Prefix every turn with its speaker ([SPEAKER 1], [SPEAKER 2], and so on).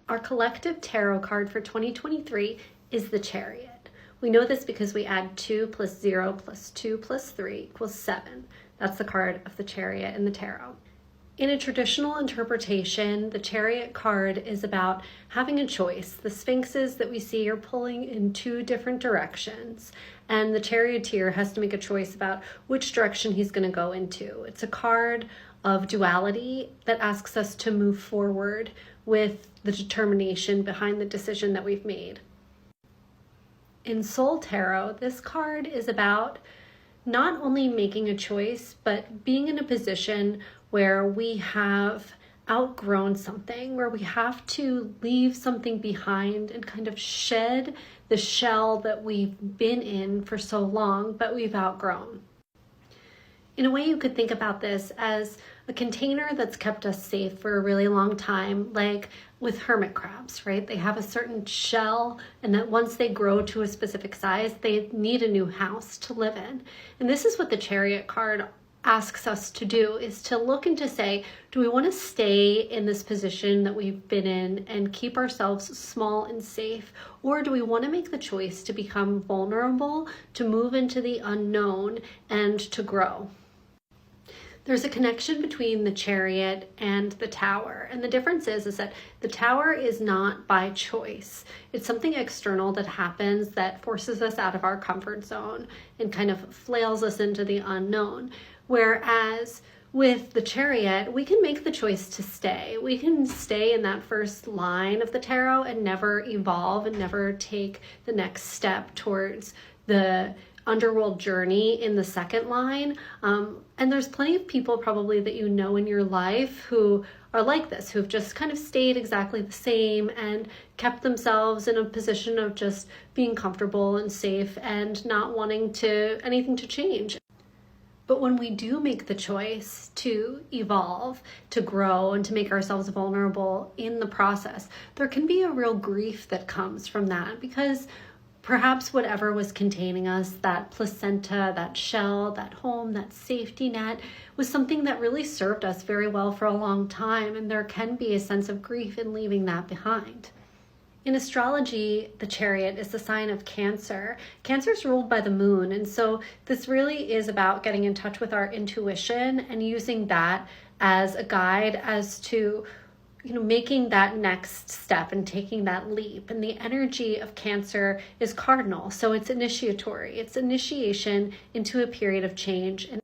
[SPEAKER 1] Our collective tarot card for 2023 is the Chariot. We know this because we add 2 plus 0 plus 2 plus 3 equals 7. That's the card of the Chariot in the tarot. In a traditional interpretation, the Chariot card is about having a choice. The sphinxes that we see are pulling in 2 different directions, and the charioteer has to make a choice about which direction he's going to go into. It's a card of duality that asks us to move forward with the determination behind the decision that we've made. In Soul Tarot, this card is about not only making a choice, but being in a position where we have outgrown something, where we have to leave something behind and kind of shed the shell that we've been in for so long, but we've outgrown. In a way, you could think about this as a container that's kept us safe for a really long time, like with hermit crabs, right? They have a certain shell, and that once they grow to a specific size, they need a new house to live in. And this is what the Chariot card asks us to do, is to look and to say, do we want to stay in this position that we've been in and keep ourselves small and safe? Or do we want to make the choice to become vulnerable, to move into the unknown, and to grow? There's a connection between the Chariot and the Tower. And the difference is that the Tower is not by choice. It's something external that happens that forces us out of our comfort zone and kind of flails us into the unknown. Whereas with the Chariot, we can make the choice to stay. We can stay in that first line of the tarot and never evolve and never take the next step towards the underworld journey in the second line. And there's plenty of people probably that you know in your life who are like this, who've just kind of stayed exactly the same and kept themselves in a position of just being comfortable and safe and not wanting anything to change. But when we do make the choice to evolve, to grow, and to make ourselves vulnerable in the process, there can be a real grief that comes from that, because perhaps whatever was containing us, that placenta, that shell, that home, that safety net, was something that really served us very well for a long time, and there can be a sense of grief in leaving that behind. In astrology, the Chariot is the sign of Cancer. Cancer is ruled by the moon, and so this really is about getting in touch with our intuition and using that as a guide as to making that next step and taking that leap. And the energy of Cancer is cardinal, so it's initiatory. It's initiation into a period of change. And